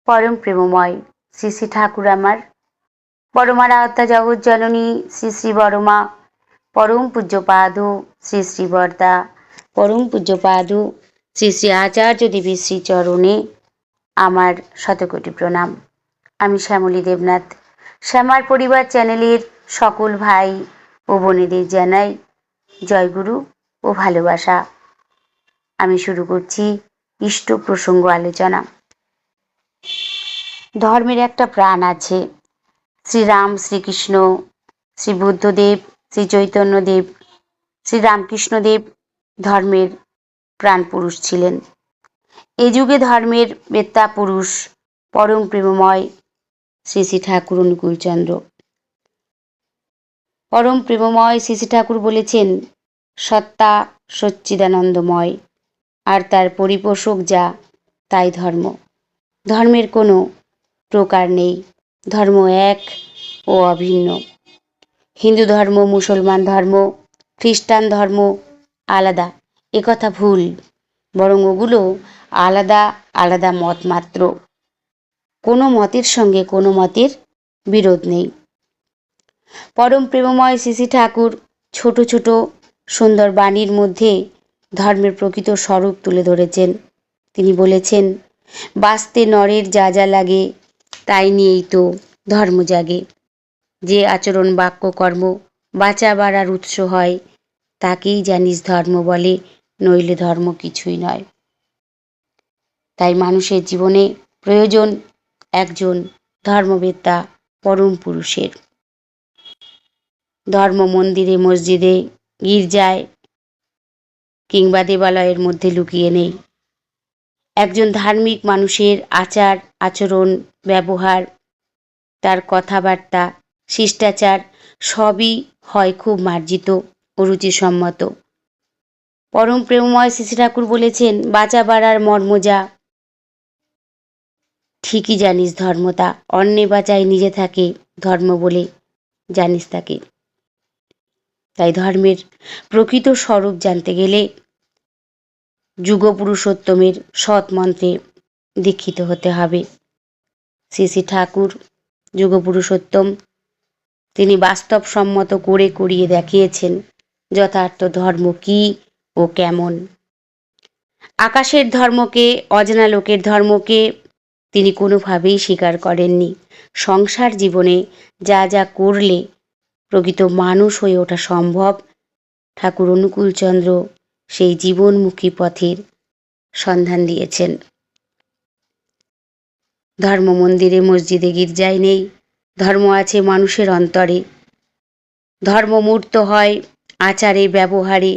পরম প্রেমময় শ্রী শ্রী ঠাকুর আমার বড়মার আত্মা জগৎ জননী শ্রী শ্রী বড়মা পরম পূজ্যপাদ শ্রী শ্রী বরদা পরম পূজ্যপাদ শ্রী শ্রী আচার্য দেবী শ্রী চরণে আমার শতকোটি প্রণাম। আমি শ্যামলী দেবনাথ, শ্যামার পরিবার চ্যানেলের সকল ভাই ও বোনেদের জানাই জয়গুরু ও ভালোবাসা। আমি শুরু করছি ইষ্ট প্রসঙ্গ আলোচনা। ধর্মের একটা প্রাণ আছে। শ্রীরাম, শ্রীকৃষ্ণ, শ্রী বুদ্ধদেব, শ্রী চৈতন্যদেব, শ্রী রামকৃষ্ণদেব ধর্মের প্রাণ পুরুষ ছিলেন। এ যুগে ধর্মের বেত্তা পুরুষ পরম প্রেমময় শ্রী শ্রী ঠাকুর অনুকূলচন্দ্র। পরম প্রেমময় শ্রী শ্রী ঠাকুর বলেছেন, সত্তা সচ্চিদানন্দময়, আর তার পরিপোষক যা তাই ধর্ম। ধর্মের কোনো প্রকার নেই, ধর্ম এক ও অভিন্ন। হিন্দু ধর্ম, মুসলমান ধর্ম, খ্রিস্টান ধর্ম আলাদা, একথা ভুল। বরং ওগুলো আলাদা আলাদা মত মাত্র। কোনো মতের সঙ্গে কোনো মতের বিরোধ নেই। পরম প্রেমময় শ্রী শ্রী ঠাকুর ছোট ছোট সুন্দর বাণীর মধ্যে ধর্মের প্রকৃত স্বরূপ তুলে ধরেছেন। তিনি বলেছেন, বাঁচতে নরের যা যা লাগে তাই নিয়েই তো ধর্ম জাগে। যে আচরণ বাক্য কর্ম বাঁচা বাড়ার উৎস হয় তাকেই জানিস ধর্ম বলে, নইলে ধর্ম কিছুই নয়। তাই মানুষের জীবনে প্রয়োজন একজন ধর্মবেত্তা পরম পুরুষের। ধর্ম মন্দিরে, মসজিদে, গির্জায় কিংবা দেবালয়ের মধ্যে লুকিয়ে নেই। একজন ধার্মিক মানুষের আচার আচরণ, ব্যবহার, তার কথাবার্তা, শিষ্টাচার সবই হয় খুব মার্জিত ও রুচিসম্মত। পরম প্রেমময় শ্রী শ্রী ঠাকুর বলেছেন, বাঁচা বাড়ার মর্ম যা ঠিকই জানিস ধর্মতা, অন্যে বাঁচায় নিজে থাকে ধর্ম বলে জানিস তাকে। তাই ধর্মের প্রকৃত স্বরূপ জানতে গেলে যুগপুরুষোত্তমের সৎ মন্ত্রে দীক্ষিত হতে হবে। শ্রী শ্রী ঠাকুর যুগপুরুষোত্তম, তিনি বাস্তবসম্মত করে করিয়ে দেখিয়েছেন যথার্থ ধর্ম কি ও কেমন। আকাশের ধর্মকে, অজানা লোকের ধর্মকে তিনি কোনোভাবেই স্বীকার করেননি। সংসার জীবনে যা যা করলে প্রকৃত মানুষ হয়ে ওঠা সম্ভব, ঠাকুর অনুকূলচন্দ্র সেই জীবনমুখী পথের সন্ধান দিয়েছেন। ধর্ম মন্দিরে, মসজিদে, গির্জায় নেই, ধর্ম আছে মানুষের অন্তরে। ধর্ম মূর্ত হয় আচারে, ব্যবহারে,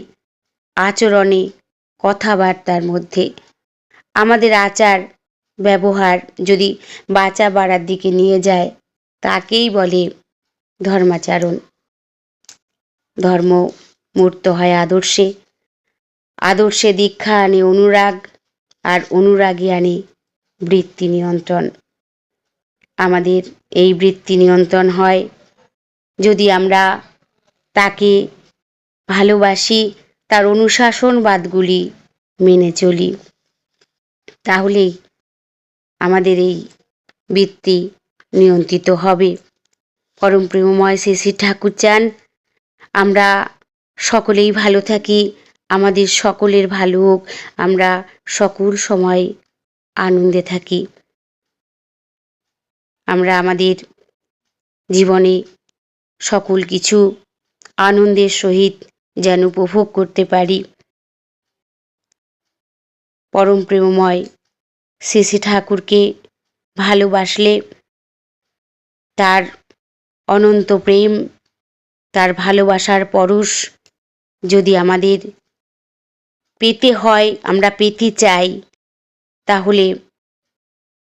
আচরণে, কথাবার্তার মধ্যে। আমাদের আচার ব্যবহার যদি বাঁচা বাড়ার দিকে নিয়ে যায় তাকেই বলে ধর্মাচরণ। ধর্ম মূর্ত হয় আদর্শে, আদর্শে দীক্ষা আনে অনুরাগ, আর অনুরাগী আনে বৃত্তি নিয়ন্ত্রণ। আমাদের এই বৃত্তি নিয়ন্ত্রণ হয় যদি আমরা তাকে ভালোবাসি, তার অনুশাসনবাদগুলি মেনে চলি, তাহলেই আমাদের এই বৃত্তি নিয়ন্ত্রিত হবে। পরম প্রেমময় শ্রী শ্রী ঠাকুর চান আমরা সকলেই ভালো থাকি, আমাদের সকলের ভালো হোক, আমরা সকল সময় আনন্দে থাকি, আমরা আমাদের জীবনে সকল কিছু আনন্দের সহিত যেন উপভোগ করতে পারি। পরম প্রেমময় শ্রী শ্রী ঠাকুরকে ভালোবাসলে তার অনন্ত প্রেম, তার ভালোবাসার পরশ যদি আমাদের পেতে হয়, আমরা পেতে চাই, তাহলে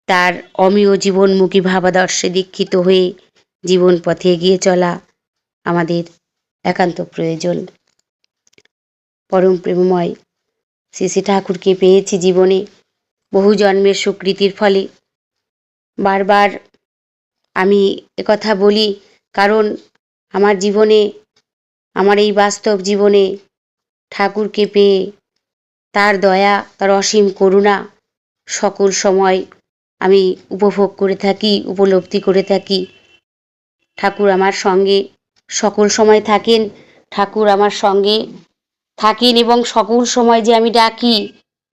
তার অমীয় জীবনমুখী ভাবাদর্শে দীক্ষিত হয়ে জীবন পথে এগিয়ে চলা আমাদের একান্ত প্রয়োজন। পরম প্রেমময় শ্রী শ্রী ঠাকুরকে পেয়েছি জীবনে বহু জন্মের স্বীকৃতির ফলে। বারবার আমি একথা বলি, কারণ আমার জীবনে, আমার এই বাস্তব জীবনে ঠাকুরকে পেয়ে তার দয়া, তার অসীম করুণা সকল সময় আমি উপভোগ করে থাকি, উপলব্ধি করে থাকি। ঠাকুর আমার সঙ্গে সকল সময় থাকেন, ঠাকুর আমার সঙ্গে থাকেন এবং সকল সময় যে আমি ডাকি,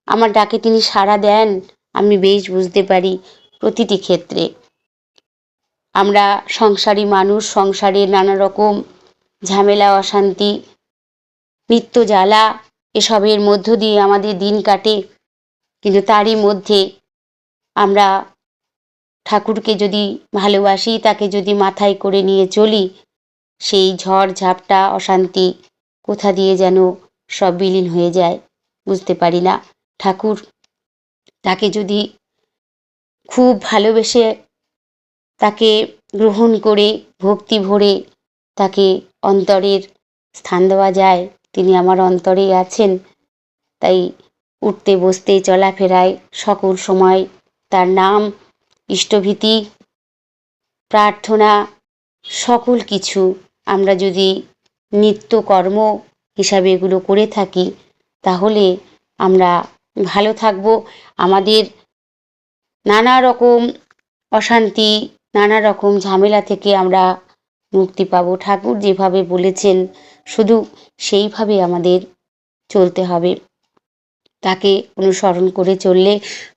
আমার ডাকে তিনি সাড়া দেন, আমি বেশ বুঝতে পারি প্রতিটি ক্ষেত্রে। আমরা সংসারী মানুষ, সংসারে নানা রকম ঝামেলা, অশান্তি, নিত্য জ্বালা, এসবের মধ্য দিয়ে আমাদের দিন কাটে। কিন্তু তারই মধ্যে আমরা ঠাকুরকে যদি ভালোবাসি, তাকে যদি মাথায় করে নিয়ে চলি, সেই ঝড় ঝাপটা অশান্তি কোথা দিয়ে যেন সব বিলীন হয়ে যায়, বুঝতে পারি না। ঠাকুর, তাকে যদি খুব ভালোবেসে তাকে গ্রহণ করে ভক্তি ভরে তাকে অন্তরের স্থান দেওয়া যায়, তিনি আমার অন্তরেই আছেন। তাই উঠতে বসতে চলাফেরায় সকল সময় তার নাম, ইষ্টভীতি, প্রার্থনা, সকল কিছু আমরা যদি নিত্যকর্ম হিসাবে এগুলো করে থাকি, তাহলে আমরা ভালো থাকব। আমাদের নানা রকম অশান্তি, নানা রকম ঝামেলা থেকে আমরা মুক্তি পাব। ঠাকুর যেভাবে বলেছেন শুধু সেইভাবে আমাদের চলতে হবে। তাকে অনুসরণ করে চললে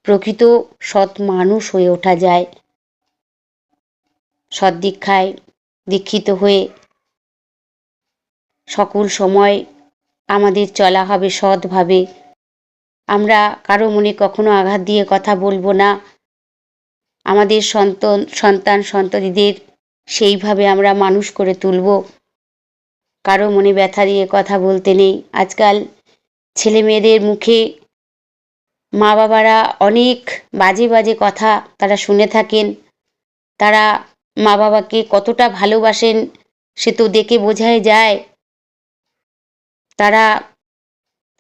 প্রকৃত সৎ মানুষ হয়ে ওঠা যায়। সদ্দীক্ষায় দীক্ষিত হয়ে সকল সময় আমাদের চলা হবে সৎভাবে। আমরা কারো মনে কখনো আঘাত দিয়ে কথা বলবো না। আমাদের সন্তান সন্ততিদের সেইভাবে আমরা মানুষ করে তুলব। কারো মনে ব্যথা দিয়ে কথা বলতে নেই। আজকাল ছেলে মেয়েদের মুখে মা বাবারা অনেক বাজে বাজে কথা তারা শুনে থাকেন। তারা মা বাবাকে কতটা ভালোবাসেন সে তো দেখে বোঝাই যায়। তারা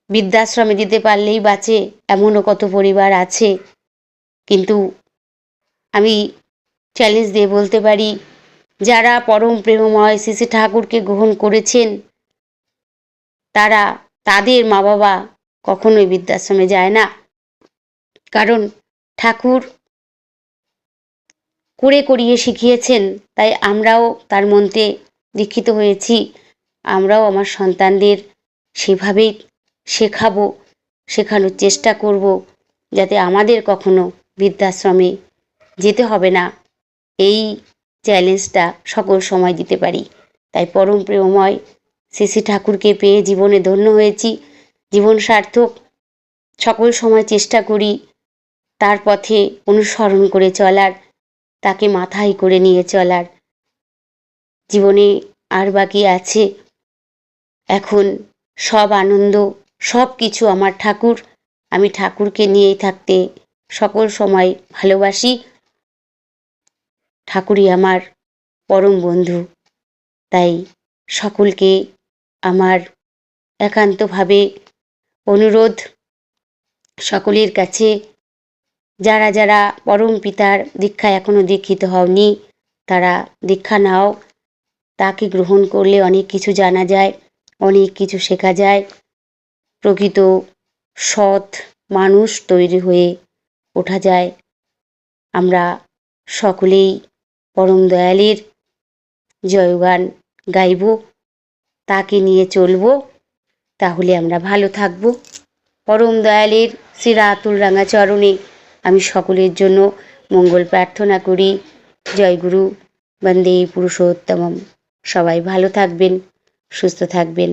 বৃদ্ধাশ্রমে দিতে পারলেই বাঁচে, এমনও কত পরিবার আছে। কিন্তু আমি চ্যালেঞ্জ দিয়ে বলতে পারি, যারা পরম প্রেমময় শ্রী শ্রী ঠাকুরকে গ্রহণ করেছেন, তাদের মা বাবা কখনোই বৃদ্ধাশ্রমে যায় না। কারণ ঠাকুর করে করিয়ে শিখিয়েছেন, তাই আমরাও তার মন্ত্রে দীক্ষিত হয়েছি। আমরাও আমার সন্তানদের সেভাবেই শেখাবো, শেখানোর চেষ্টা করব, যাতে আমাদের কখনো বৃদ্ধাশ্রমে যেতে হবে না। এই চ্যালেঞ্জটা সকল সময় দিতে পারি। তাই পরম প্রেমময় শ্রী শ্রী ঠাকুরকে পেয়ে জীবনে ধন্য হয়েছি, জীবন সার্থক। সকল সময় চেষ্টা করি তার পথে অনুসরণ করে চলার, তাকে মাথায় করে নিয়ে চলার। জীবনে আর বাকি আছে এখন সব আনন্দ, সব কিছু আমার ঠাকুর। আমি ঠাকুরকে নিয়েই থাকতে সকল সময় ভালোবাসি। ঠাকুরই আমার পরম বন্ধু। তাই সকলকে আমার একান্তভাবে অনুরোধ, সকলের কাছে যারা যারা পরম পিতার দীক্ষায় এখনো দীক্ষিত হওনি, তারা দীক্ষা নাও। তাকে গ্রহণ করলে অনেক কিছু জানা যায়, অনেক কিছু শেখা যায়। প্রকৃত সৎ মানুষ তৈরি হয়ে ওঠা যায়। আমরা সকলেই পরম দয়ালের জয়গান গাইব, তাকে নিয়ে চলব, তাহলে আমরা ভালো থাকব। পরম দয়ালের শ্রী রাতুল রাঙা চরণে আমি সকলের জন্য মঙ্গল প্রার্থনা করি। জয় গুরু, বন্দে পুরুষোত্তমম। সবাই ভালো থাকবেন, সুস্থ থাকবেন।